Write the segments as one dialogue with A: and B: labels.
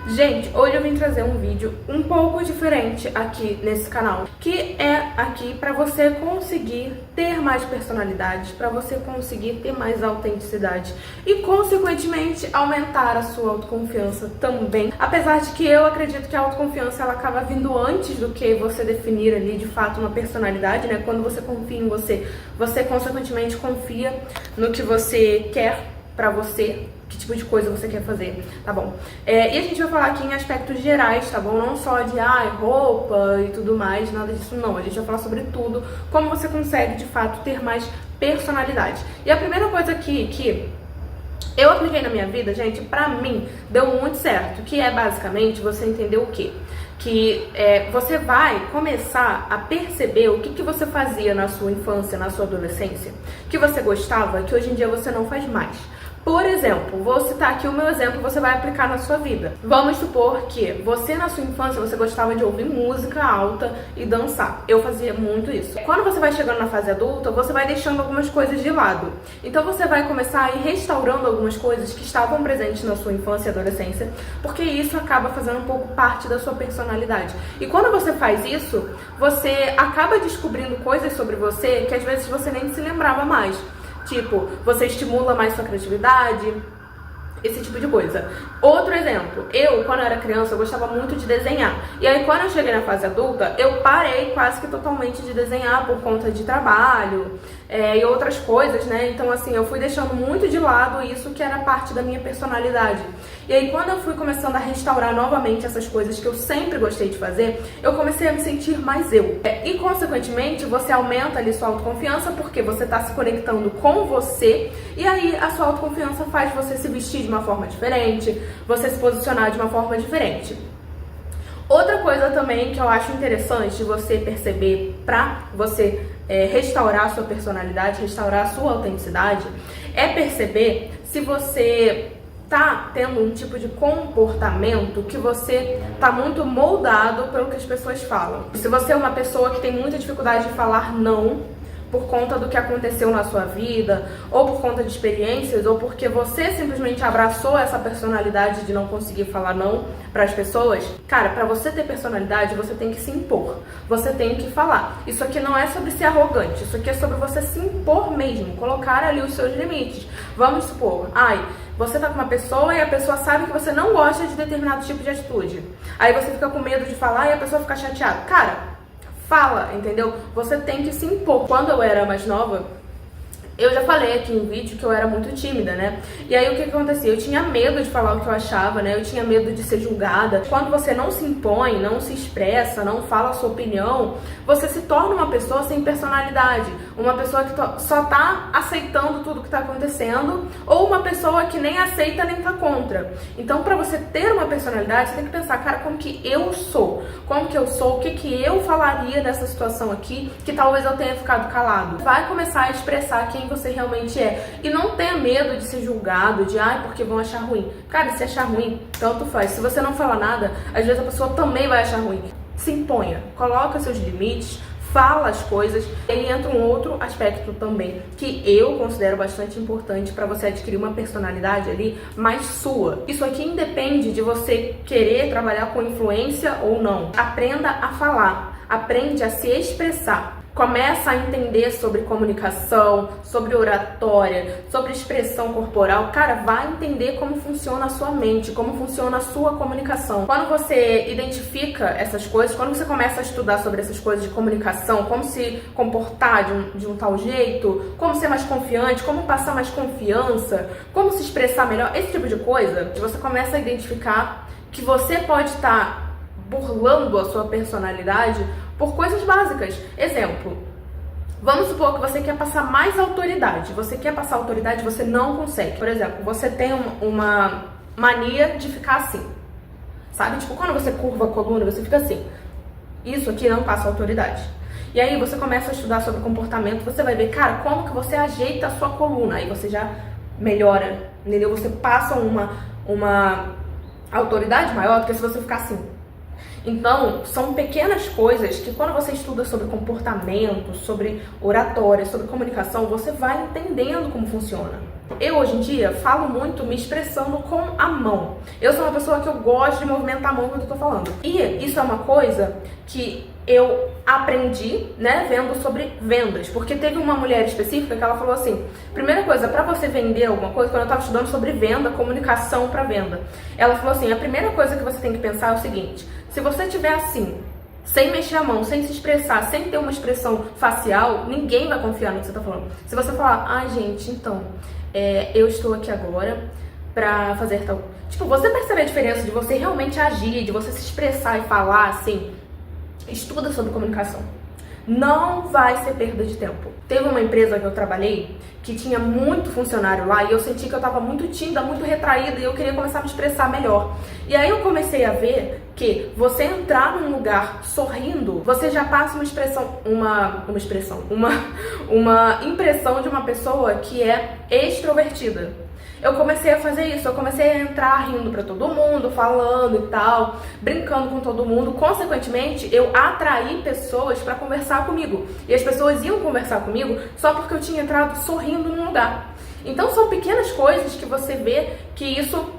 A: Gente, hoje eu vim trazer um vídeo um pouco diferente aqui nesse canal, que é aqui pra você conseguir ter mais personalidade, pra você conseguir ter mais autenticidade e, consequentemente, aumentar a sua autoconfiança também. Apesar de que eu acredito que a autoconfiança ela acaba vindo antes do que você definir ali de fato uma personalidade, né? Quando você confia em você, você consequentemente confia no que você quer pra você, que tipo de coisa você quer fazer, tá bom? E a gente vai falar aqui em aspectos gerais, tá bom? Não só de roupa e tudo mais, nada disso não. A gente vai falar sobre tudo, como você consegue de fato ter mais personalidade. E a primeira coisa aqui que eu apliquei na minha vida, gente, pra mim deu muito certo, que é basicamente você entender o quê? Que você vai começar a perceber o que você fazia na sua infância, na sua adolescência, que você gostava, que hoje em dia você não faz mais. Por exemplo, vou citar aqui o meu exemplo, você vai aplicar na sua vida. Vamos supor que você na sua infância você gostava de ouvir música alta e dançar. Eu fazia muito isso. Quando você vai chegando na fase adulta, você vai deixando algumas coisas de lado. Então você vai começar a ir restaurando algumas coisas que estavam presentes na sua infância e adolescência, porque isso acaba fazendo um pouco parte da sua personalidade. E quando você faz isso, você acaba descobrindo coisas sobre você que às vezes você nem se lembrava mais. Tipo, você estimula mais sua criatividade, esse tipo de coisa. Outro exemplo, eu, quando eu era criança, eu gostava muito de desenhar. E aí, quando eu cheguei na fase adulta, eu parei quase que totalmente de desenhar por conta de trabalho e outras coisas, né? Então, assim, eu fui deixando muito de lado isso que era parte da minha personalidade. E aí, quando eu fui começando a restaurar novamente essas coisas que eu sempre gostei de fazer, eu comecei a me sentir mais eu. E, consequentemente, você aumenta ali sua autoconfiança, porque você tá se conectando com você, e aí a sua autoconfiança faz você se vestir de uma forma diferente, você se posicionar de uma forma diferente. Outra coisa também que eu acho interessante você perceber pra você restaurar a sua personalidade, restaurar a sua autenticidade, é perceber se você tá tendo um tipo de comportamento que você tá muito moldado pelo que as pessoas falam. Se você é uma pessoa que tem muita dificuldade de falar não, por conta do que aconteceu na sua vida, ou por conta de experiências, ou porque você simplesmente abraçou essa personalidade de não conseguir falar não para as pessoas, cara, para você ter personalidade, você tem que se impor, você tem que falar. Isso aqui não é sobre ser arrogante, isso aqui é sobre você se impor mesmo, colocar ali os seus limites. Vamos supor, você tá com uma pessoa e a pessoa sabe que você não gosta de determinado tipo de atitude. Aí você fica com medo de falar e a pessoa fica chateada. Cara, fala, entendeu? Você tem que se impor. Quando eu era mais nova, eu já falei aqui em vídeo que eu era muito tímida, né? E aí o que acontecia? Eu tinha medo de falar o que eu achava, né? Eu tinha medo de ser julgada. Quando você não se impõe, não se expressa, não fala a sua opinião, você se torna uma pessoa sem personalidade. Uma pessoa que só tá aceitando tudo que tá acontecendo, ou uma pessoa que nem aceita nem tá contra. Então, pra você ter uma personalidade, você tem que pensar, cara, como que eu sou? Como que eu sou? O que que eu falaria nessa situação aqui que talvez eu tenha ficado calado? Vai começar a expressar quem você realmente é. E não tenha medo de ser julgado, de porque vão achar ruim. Cara, se achar ruim, tanto faz. Se você não falar nada, às vezes a pessoa também vai achar ruim. Se imponha, coloca seus limites, fala as coisas. E aí entra um outro aspecto também, que eu considero bastante importante para você adquirir uma personalidade ali mais sua. Isso aqui independe de você querer trabalhar com influência ou não. Aprenda a falar, aprende a se expressar. Começa a entender sobre comunicação, sobre oratória, sobre expressão corporal. Cara, vai entender como funciona a sua mente, como funciona a sua comunicação. Quando você identifica essas coisas, quando você começa a estudar sobre essas coisas de comunicação, como se comportar de um tal jeito, como ser mais confiante, como passar mais confiança, como se expressar melhor, esse tipo de coisa, você começa a identificar que você pode estar burlando a sua personalidade por coisas básicas. Exemplo, vamos supor que você quer passar mais autoridade. Você quer passar autoridade, você não consegue. Por exemplo, você tem uma mania de ficar assim, sabe? Tipo, quando você curva a coluna, você fica assim. Isso aqui não passa autoridade. E aí você começa a estudar sobre comportamento, você vai ver, cara, como que você ajeita a sua coluna. Aí você já melhora, entendeu? Você passa uma autoridade maior do que se você ficar assim. Então, são pequenas coisas que quando você estuda sobre comportamento, sobre oratória, sobre comunicação, você vai entendendo como funciona. Eu, hoje em dia, falo muito me expressando com a mão. Eu sou uma pessoa que eu gosto de movimentar a mão quando eu tô falando. E isso é uma coisa que eu aprendi, né, vendo sobre vendas. Porque teve uma mulher específica que ela falou assim, primeira coisa, pra você vender alguma coisa, quando eu tava estudando sobre venda, comunicação pra venda, ela falou assim, a primeira coisa que você tem que pensar é o seguinte, se você tiver assim, sem mexer a mão, sem se expressar, sem ter uma expressão facial, ninguém vai confiar no que você tá falando. Se você falar, ai gente, então, eu estou aqui agora pra fazer tal... Tipo, você percebe a diferença de você realmente agir, de você se expressar e falar assim? Estuda sobre comunicação. Não vai ser perda de tempo. Teve uma empresa que eu trabalhei que tinha muito funcionário lá e eu senti que eu tava muito tímida, muito retraída e eu queria começar a me expressar melhor. E aí eu comecei a ver que você entrar num lugar sorrindo, você já passa uma impressão de uma pessoa que é extrovertida. Eu comecei a fazer isso, eu comecei a entrar rindo pra todo mundo, falando e tal, brincando com todo mundo. Consequentemente, eu atraí pessoas pra conversar comigo. E as pessoas iam conversar comigo só porque eu tinha entrado sorrindo num lugar. Então são pequenas coisas que você vê que isso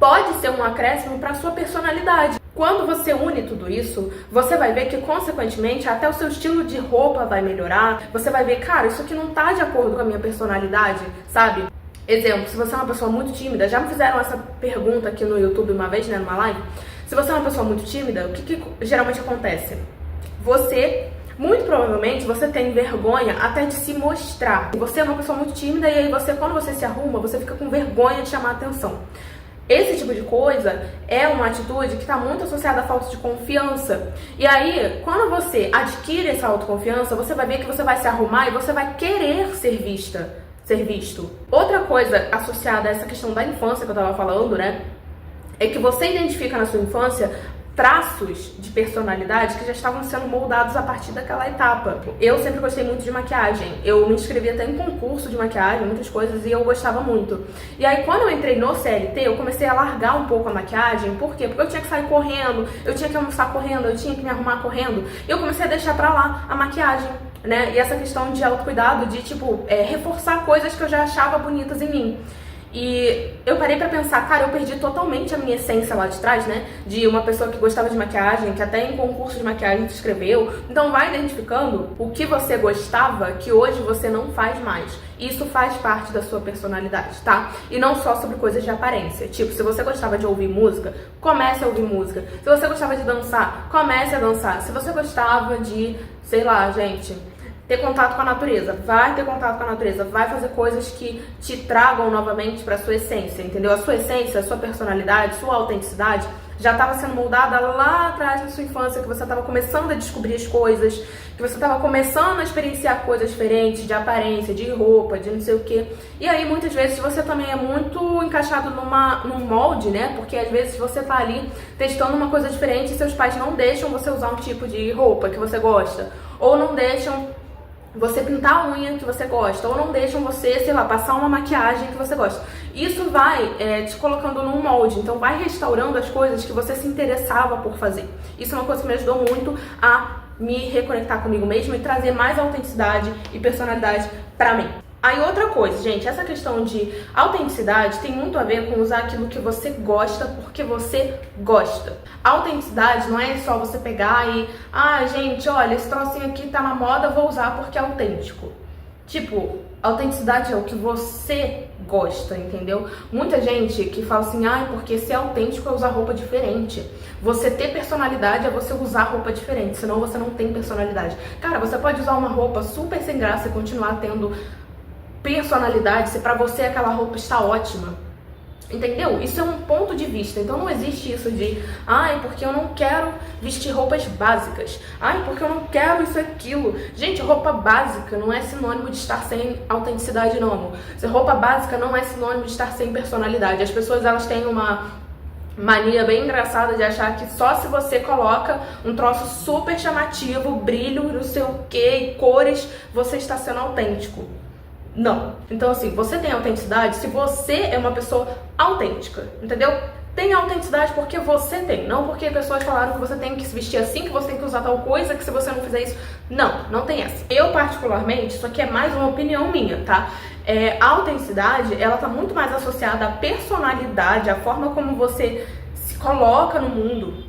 A: pode ser um acréscimo pra sua personalidade. Quando você une tudo isso, você vai ver que, consequentemente, até o seu estilo de roupa vai melhorar. Você vai ver, cara, isso aqui não tá de acordo com a minha personalidade, sabe? Exemplo, se você é uma pessoa muito tímida, já me fizeram essa pergunta aqui no YouTube uma vez, né, numa live. Se você é uma pessoa muito tímida, o que geralmente acontece? Você, muito provavelmente, você tem vergonha até de se mostrar. Você é uma pessoa muito tímida e aí você, quando você se arruma, você fica com vergonha de chamar a atenção. Esse tipo de coisa é uma atitude que está muito associada à falta de confiança. E aí, quando você adquire essa autoconfiança, você vai ver que você vai se arrumar e você vai querer ser vista. Ser visto. Outra coisa associada a essa questão da infância que eu tava falando, né, é que você identifica na sua infância traços de personalidade que já estavam sendo moldados a partir daquela etapa. Eu sempre gostei muito de maquiagem. Eu me inscrevi até em concurso de maquiagem, muitas coisas, e eu gostava muito. E aí, quando eu entrei no CLT, eu comecei a largar um pouco a maquiagem. Por quê? Porque eu tinha que sair correndo, eu tinha que almoçar correndo, eu tinha que me arrumar correndo. E eu comecei a deixar pra lá a maquiagem, né? E essa questão de autocuidado, de, tipo, reforçar coisas que eu já achava bonitas em mim. E eu parei pra pensar, cara, eu perdi totalmente a minha essência lá de trás, né? De uma pessoa que gostava de maquiagem, que até em concurso de maquiagem se inscreveu. Então vai identificando o que você gostava que hoje você não faz mais. Isso faz parte da sua personalidade, tá? E não só sobre coisas de aparência. Tipo, se você gostava de ouvir música, comece a ouvir música. Se você gostava de dançar, comece a dançar. Se você gostava de, sei lá, gente, ter contato com a natureza, vai ter contato com a natureza, vai fazer coisas que te tragam novamente para sua essência, entendeu? A sua essência, a sua personalidade, sua autenticidade já estava sendo moldada lá atrás na sua infância, que você estava começando a descobrir as coisas, que você estava começando a experienciar coisas diferentes de aparência, de roupa, de não sei o que. E aí muitas vezes você também é muito encaixado num molde, né? Porque às vezes você tá ali testando uma coisa diferente e seus pais não deixam você usar um tipo de roupa que você gosta, ou não deixam você pintar a unha que você gosta, ou não deixam você, sei lá, passar uma maquiagem que você gosta. Isso vai te colocando num molde, então vai restaurando as coisas que você se interessava por fazer. Isso é uma coisa que me ajudou muito a me reconectar comigo mesma e trazer mais autenticidade e personalidade pra mim. Aí outra coisa, gente, essa questão de autenticidade tem muito a ver com usar aquilo que você gosta porque você gosta. A autenticidade não é só você pegar e, gente, olha, esse trocinho aqui tá na moda, vou usar porque é autêntico. Tipo, autenticidade é o que você gosta, entendeu? Muita gente que fala assim, porque ser autêntico é usar roupa diferente. Você ter personalidade é você usar roupa diferente, senão você não tem personalidade. Cara, você pode usar uma roupa super sem graça e continuar tendo personalidade, se pra você aquela roupa está ótima. Entendeu? Isso é um ponto de vista. Então não existe isso de porque eu não quero vestir roupas básicas. Porque eu não quero isso e aquilo. Gente, roupa básica não é sinônimo de estar sem autenticidade, não, amor. Roupa básica não é sinônimo de estar sem personalidade. As pessoas, elas têm uma mania bem engraçada de achar que só se você coloca um troço super chamativo, brilho, não sei o que, e cores, você está sendo autêntico. Não. Então, assim, você tem autenticidade se você é uma pessoa autêntica, entendeu? Tenha autenticidade porque você tem, não porque pessoas falaram que você tem que se vestir assim, que você tem que usar tal coisa, que se você não fizer isso... Não tem essa. Eu, particularmente, isso aqui é mais uma opinião minha, tá? A autenticidade, ela tá muito mais associada à personalidade, à forma como você se coloca no mundo,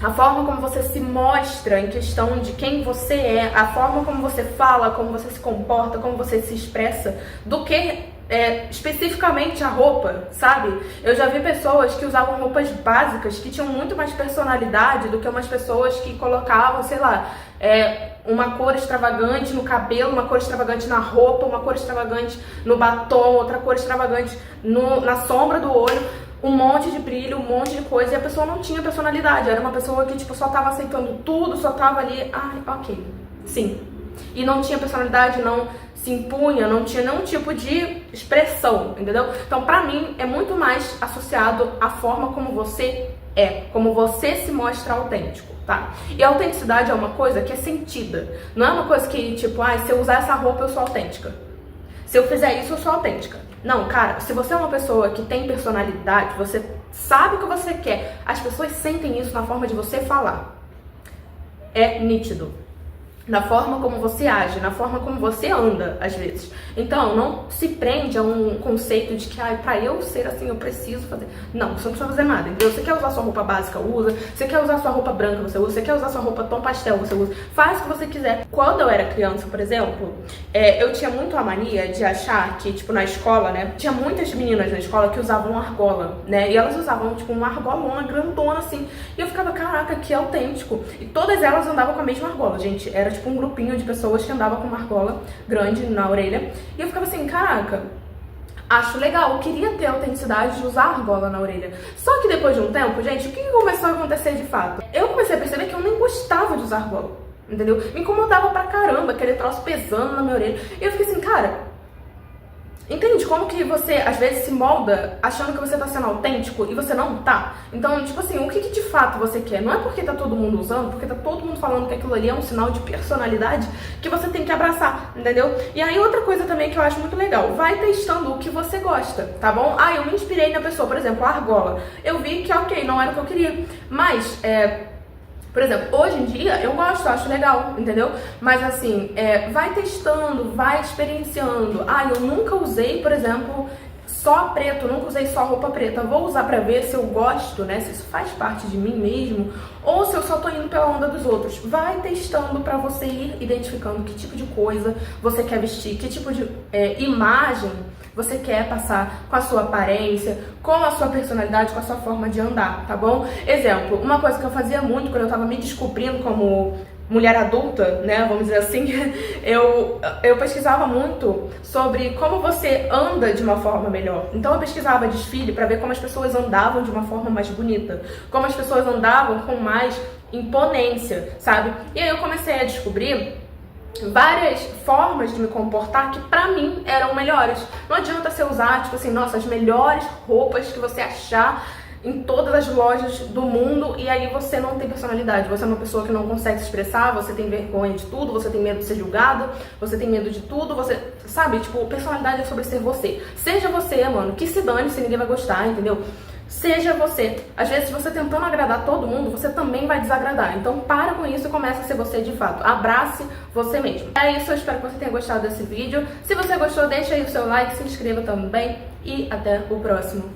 A: a forma como você se mostra em questão de quem você é, a forma como você fala, como você se comporta, como você se expressa, do que especificamente a roupa, sabe? Eu já vi pessoas que usavam roupas básicas que tinham muito mais personalidade do que umas pessoas que colocavam, sei lá, uma cor extravagante no cabelo, uma cor extravagante na roupa, uma cor extravagante no batom, outra cor extravagante na sombra do olho, um monte de brilho, um monte de coisa, e a pessoa não tinha personalidade. Era uma pessoa que, tipo, só tava aceitando tudo, só tava ali, ok, sim. E não tinha personalidade, não se impunha, não tinha nenhum tipo de expressão, entendeu? Então, pra mim, é muito mais associado à forma como você como você se mostra autêntico, tá? E a autenticidade é uma coisa que é sentida. Não é uma coisa que, tipo, se eu usar essa roupa, eu sou autêntica. Se eu fizer isso, eu sou autêntica. Não, cara, se você é uma pessoa que tem personalidade, você sabe o que você quer, as pessoas sentem isso na forma de você falar. É nítido. Na forma como você age, na forma como você anda, às vezes. Então, não se prende a um conceito de que, pra eu ser assim, eu preciso fazer. Não, você não precisa fazer nada, entendeu? Você quer usar sua roupa básica, usa. Você quer usar sua roupa branca, você usa. Você quer usar sua roupa tom pastel, você usa. Faz o que você quiser. Quando eu era criança, por exemplo, eu tinha muito a mania de achar que, tipo, na escola, né, tinha muitas meninas na escola que usavam argola, né, e elas usavam, tipo, uma argolona grandona, assim, e eu ficava, caraca, que autêntico. E todas elas andavam com a mesma argola, gente, era tipo um grupinho de pessoas que andava com uma argola grande na orelha, e eu ficava assim, caraca, acho legal, eu queria ter a autenticidade de usar argola na orelha. Só que depois de um tempo, gente, o que começou a acontecer de fato? Eu comecei a perceber que eu nem gostava de usar argola, entendeu? Me incomodava pra caramba, aquele troço pesando na minha orelha, e eu fiquei assim, cara, entende como que você, às vezes, se molda achando que você tá sendo autêntico e você não tá? Então, tipo assim, o que de fato você quer? Não é porque tá todo mundo usando, porque tá todo mundo falando que aquilo ali é um sinal de personalidade que você tem que abraçar, entendeu? E aí, outra coisa também que eu acho muito legal, vai testando o que você gosta, tá bom? Eu me inspirei na pessoa, por exemplo, a argola. Eu vi que, ok, não era o que eu queria, mas, por exemplo, hoje em dia eu gosto, eu acho legal, entendeu? Mas assim, vai testando, vai experienciando. Eu nunca usei, por exemplo, só preto, nunca usei só roupa preta. Vou usar pra ver se eu gosto, né? Se isso faz parte de mim mesmo, ou se eu só tô indo pela onda dos outros. Vai testando pra você ir identificando que tipo de coisa você quer vestir, que tipo de imagem você quer passar com a sua aparência, com a sua personalidade, com a sua forma de andar, tá bom? Exemplo, uma coisa que eu fazia muito quando eu tava me descobrindo como mulher adulta, né, vamos dizer assim, eu pesquisava muito sobre como você anda de uma forma melhor. Então eu pesquisava desfile pra ver como as pessoas andavam de uma forma mais bonita, como as pessoas andavam com mais imponência, sabe? E aí eu comecei a descobrir várias formas de me comportar que pra mim eram melhores. Não adianta você usar, tipo assim, nossa, as melhores roupas que você achar em todas as lojas do mundo e aí você não tem personalidade. Você é uma pessoa que não consegue se expressar, você tem vergonha de tudo, você tem medo de ser julgado, você tem medo de tudo, você... Sabe? Tipo, personalidade é sobre ser você. Seja você, mano, que se dane se ninguém vai gostar, entendeu? Seja você. Às vezes, você tentando agradar todo mundo, você também vai desagradar. Então, para com isso e começa a ser você de fato. Abrace você mesmo. É isso, eu espero que você tenha gostado desse vídeo. Se você gostou, deixa aí o seu like, se inscreva também e até o próximo.